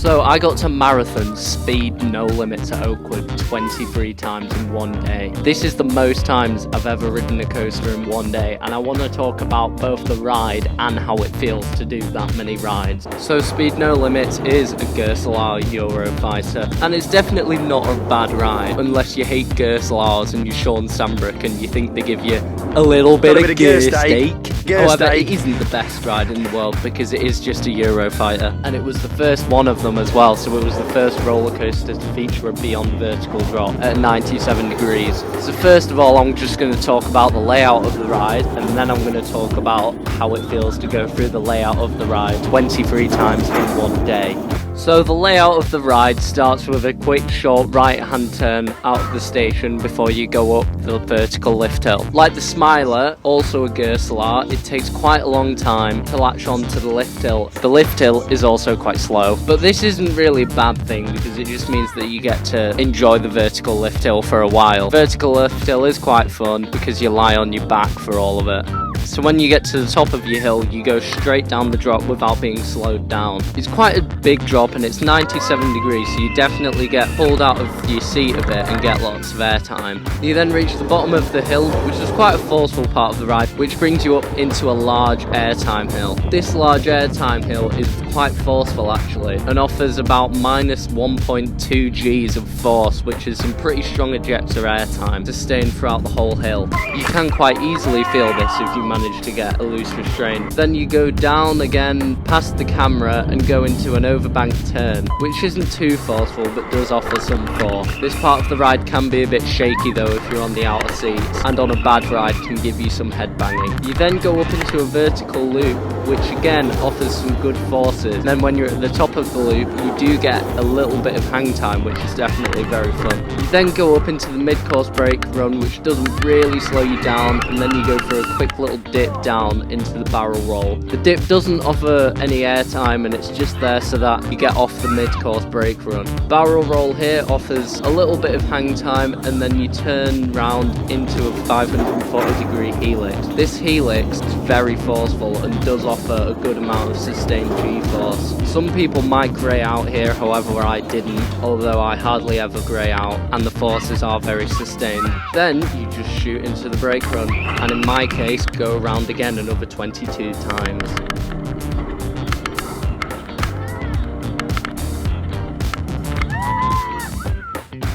So I got to marathon speed no limits at Oakwood 23 times in one day. This is the most times I've ever ridden a coaster in one day, and I want to talk about both the ride and how it feels to do that many rides. So Speed No Limits is a Gerstlauer Eurofighter, and it's definitely not a bad ride unless you hate Gerstlauers and you're Sean Sandbrook and you think they give you a little bit of gear steak. However, it isn't the best ride in the world because it is just a Eurofighter, and it was the first one of them as well, so it was the first roller coaster to feature a beyond vertical drop at 97 degrees. So first of all, I'm just going to talk about the layout of the ride, and then I'm going to talk about how it feels to go through the layout of the ride 23 times in one day. So the layout of the ride starts with a quick short right hand turn out of the station before you go up the vertical lift hill. Like the Smiler, also a Gerstlauer, it takes quite a long time to latch onto the lift hill. The lift hill is also quite slow, but this isn't really a bad thing because it just means that you get to enjoy the vertical lift hill for a while. Vertical lift hill is quite fun because you lie on your back for all of it. So when you get to the top of your hill, you go straight down the drop without being slowed down. It's quite a big drop and it's 97 degrees, so you definitely get pulled out of your seat a bit and get lots of airtime. You then reach the bottom of the hill, which is quite a forceful part of the ride, which brings you up into a large airtime hill. This large airtime hill is quite forceful actually, and offers about minus 1.2 Gs of force, which is some pretty strong ejector airtime sustained throughout the whole hill. You can quite easily feel this if you manage to get a loose restraint. Then you go down again past the camera and go into an overbanked turn, which isn't too forceful but does offer some force. This part of the ride can be a bit shaky though if you're on the outer seats, and on a bad ride can give you some head banging. You then go up into a vertical loop, which again offers some good forces. Then when you're at the top of the loop, you do get a little bit of hang time, which is definitely very fun. You then go up into the mid-course brake run, which doesn't really slow you down, and then you go for a quick little dip down into the barrel roll. The dip doesn't offer any airtime and it's just there so that you get off the mid-course brake run. Barrel roll here offers a little bit of hang time, and then you turn round into a 540 degree helix. This helix is very forceful and does offer a good amount of sustained G-force. Some people might grey out here, however I didn't, although I hardly ever grey out, and the forces are very sustained. Then you just shoot into the brake run, and in my case go around again another 22 times.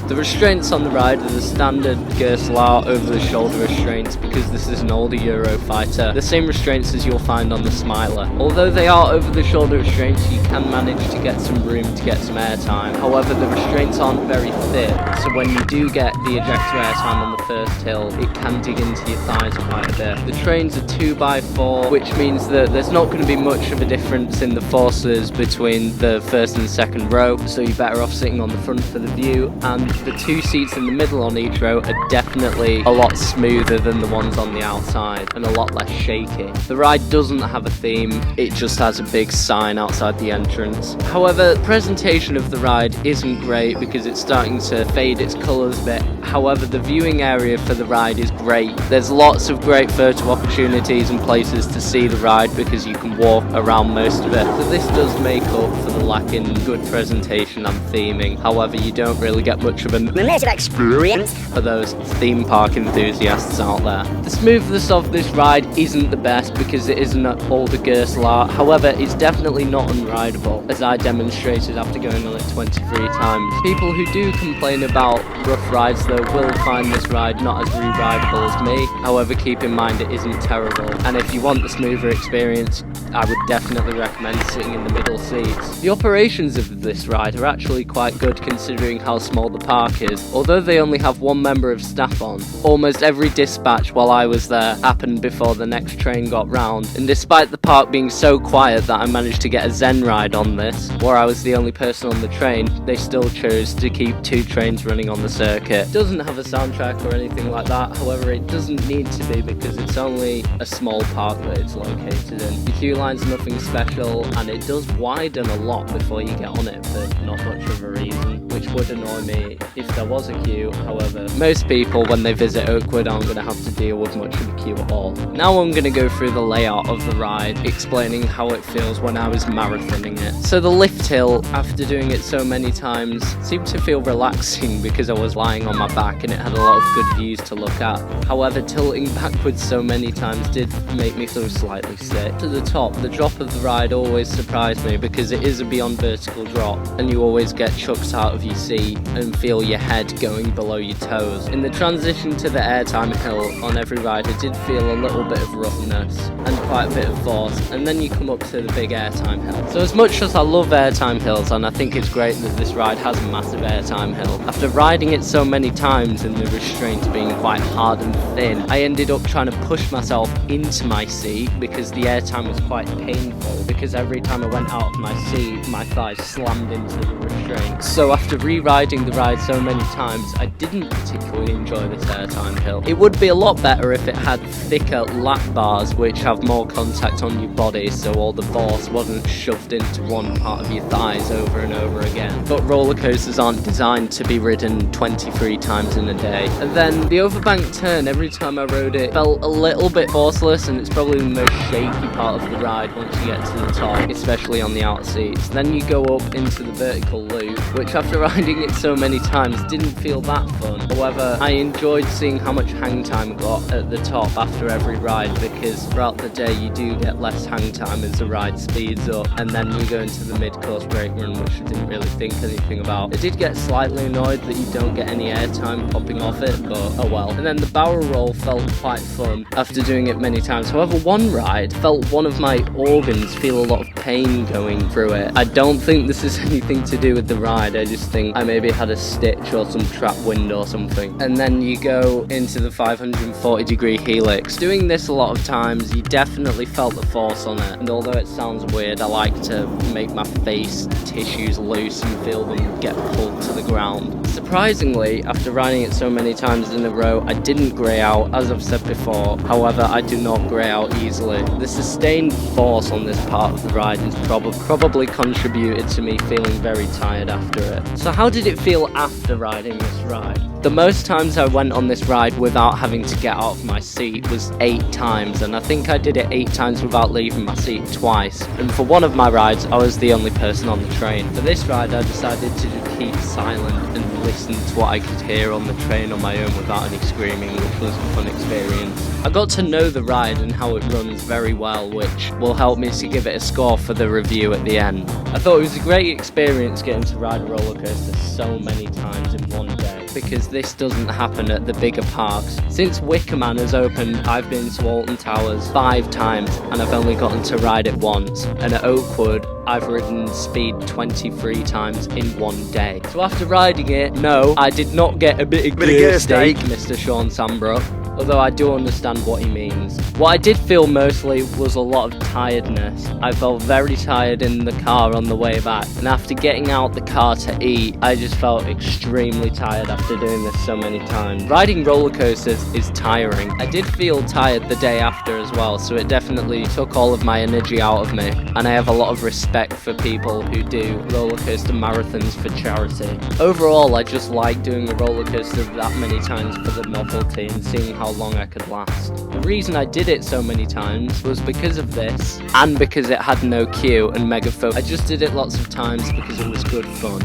The restraints on the ride are the standard Gerstlauer over-the-shoulder restraints because this is an older Eurofighter, the same restraints as you'll find on the Smiler. Although they are over-the-shoulder restraints, you can manage to get some room to get some airtime. However, the restraints aren't very thick, so when you do get the ejector airtime on the first hill, it can dig into your thighs quite a bit. The trains are 2x4, which means that there's not going to be much of a difference in the forces between the first and second row, so you're better off sitting on the front for the view, and the two seats in the middle on each row are definitely a lot smoother than the ones on the outside and a lot less shaky. The ride doesn't have a theme, it just has a big sign outside the entrance. However, the presentation of the ride isn't great because it's starting to fade its colours a bit. However, the viewing area for the ride is great. There's lots of great photo opportunities and places to see the ride because you can walk around most of it. So this does make up for the lack in good presentation and theming. However, you don't really get much of an immersive experience for those theme park enthusiasts out there. The smoothness of this ride isn't the best because it is an older Gerstlauer. However, it's definitely not unrideable, as I demonstrated after going on it 23 times. People who do complain about rough rides though will find this ride not as re-rideable as me. However, keep in mind it isn't terrible, and if you want the smoother experience, I would definitely recommend sitting in the middle seats. The operations of this ride are actually quite good considering how small the park is. Although they only have one member of staff on, almost every dispatch while I was there happened before the next train got round, and despite the park being so quiet that I managed to get a Zen ride on this, where I was the only person on the train, they still chose to keep two trains running on the circuit. It doesn't have a soundtrack or anything like that, however it doesn't need to be because it's only a small park that it's located in. The queue lines are nothing special, and it does widen a lot before you get on it for not much of a reason, which would annoy me if there was a queue. However, most people when they visit Oakwood aren't going to have to deal with much of a queue at all. Now I'm going to go through the layout of the ride, explaining how it feels when I was marathoning it. So the lift hill, after doing it so many times, seemed to feel relaxing because I was lying on my back and it had a lot of good views to look at. However, tilting backwards so many times did make me feel slightly sick. To the top, the drop of the ride always surprised me because it is a beyond vertical drop and you always get chucked out of your seat and feel your head going below your toes. In the transition to the airtime hill on every ride, it did feel a little bit of roughness and quite a bit of force, and then you come up to the big airtime hill. So as much as I love airtime hills, and I think it's great that this ride has a massive airtime hill, after riding it so many times and the restraints being quite hard and thin, I ended up trying to push myself into my seat because the airtime was quite painful, because every time I went out of my seat, my thighs slammed into the restraint. So after re-riding the ride so many times, I didn't particularly enjoy this airtime hill. It would be a lot better if it had thicker lap bars which have more contact on your body, so all the force wasn't shoved into one part of your thighs over and over again. But roller coasters aren't designed to be ridden 23 times in a day. And then the overbank turn, every time I rode it, felt a little bit forceless, and it's probably the most shaky part of the ride once you get to the top, especially on the outer seats. Then you go up into the vertical loop, which after riding it so many times didn't feel that fun. However, I enjoyed seeing how much hang time I got at the top after every ride, because throughout the day you do get less hang time as the ride speeds up, and then you go into the mid-course brake run, which I didn't really think anything about. I did get slightly annoyed that you don't get any airtime popping off it, but oh well. And then the barrel roll felt quite fun after doing it many times. However, one ride felt one of my organs feel a lot of pain going through it. I don't think this is anything to do with the ride, I just think I maybe had a stitch or some trap wind or something. And then you go into the 540-degree helix. Doing this a lot of times, you definitely felt the force on it, and although it sounds weird, I like to make my face tissues loose and feel them get pulled to the ground. Surprisingly, after riding it so many times in a row, I didn't grey out, as I've said before. However, I do not grey out easily. The sustained force on this part of the ride has probably contributed to me feeling very tired after it. So how did it feel after riding this ride? The most times I went on this ride without having to get out of my seat was 8 times, and I think I did it 8 times without leaving my seat twice. And for one of my rides, I was the only person on the train. For this ride, I decided to just keep silent and listen to what I could hear on the train on my own without any screaming, which was a fun experience. I got to know the ride and how it runs very well, which will help me to give it a score for the review at the end. I thought it was a great experience getting to ride a roller coaster so many times in one day, because this doesn't happen at the bigger parks. Since Wicker Man has opened, I've been to Alton Towers 5 times and I've only gotten to ride it once, and at Oakwood I've ridden Speed 23 times in one day. So after riding it, no, I did not get a bit of gear steak, Mr. Sean Sambrook, although I do understand what he means. What I did feel mostly was a lot of tiredness. I felt very tired in the car on the way back, and after getting out the car to eat, I just felt extremely tired after doing this so many times. Riding roller coasters is tiring. I did feel tired the day after as well, so it definitely took all of my energy out of me, and I have a lot of respect for people who do roller coaster marathons for charity. Overall, I just like doing a roller coaster that many times for the novelty and seeing how long I could last. The reason I did it so many times was because of this, and because it had no queue and megaphone. I just did it lots of times because it was good fun.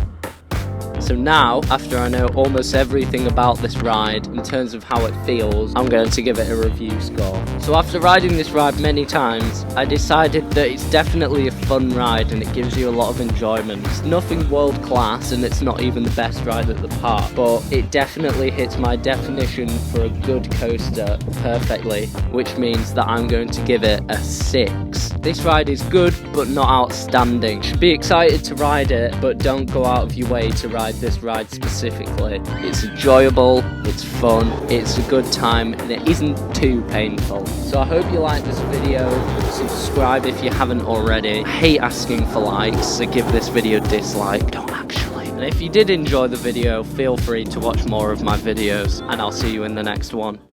So now, after I know almost everything about this ride in terms of how it feels, I'm going to give it a review score. So after riding this ride many times, I decided that it's definitely a fun ride and it gives you a lot of enjoyment. It's nothing world class and it's not even the best ride at the park, but it definitely hits my definition for a good coaster perfectly, which means that I'm going to give it a 6. This ride is good, but not outstanding. You should be excited to ride it, but don't go out of your way to ride this ride specifically. It's enjoyable, it's fun, it's a good time, and it isn't too painful. So I hope you like this video. Subscribe if you haven't already. I hate asking for likes, so give this video a dislike. Don't actually. And if you did enjoy the video, feel free to watch more of my videos, and I'll see you in the next one.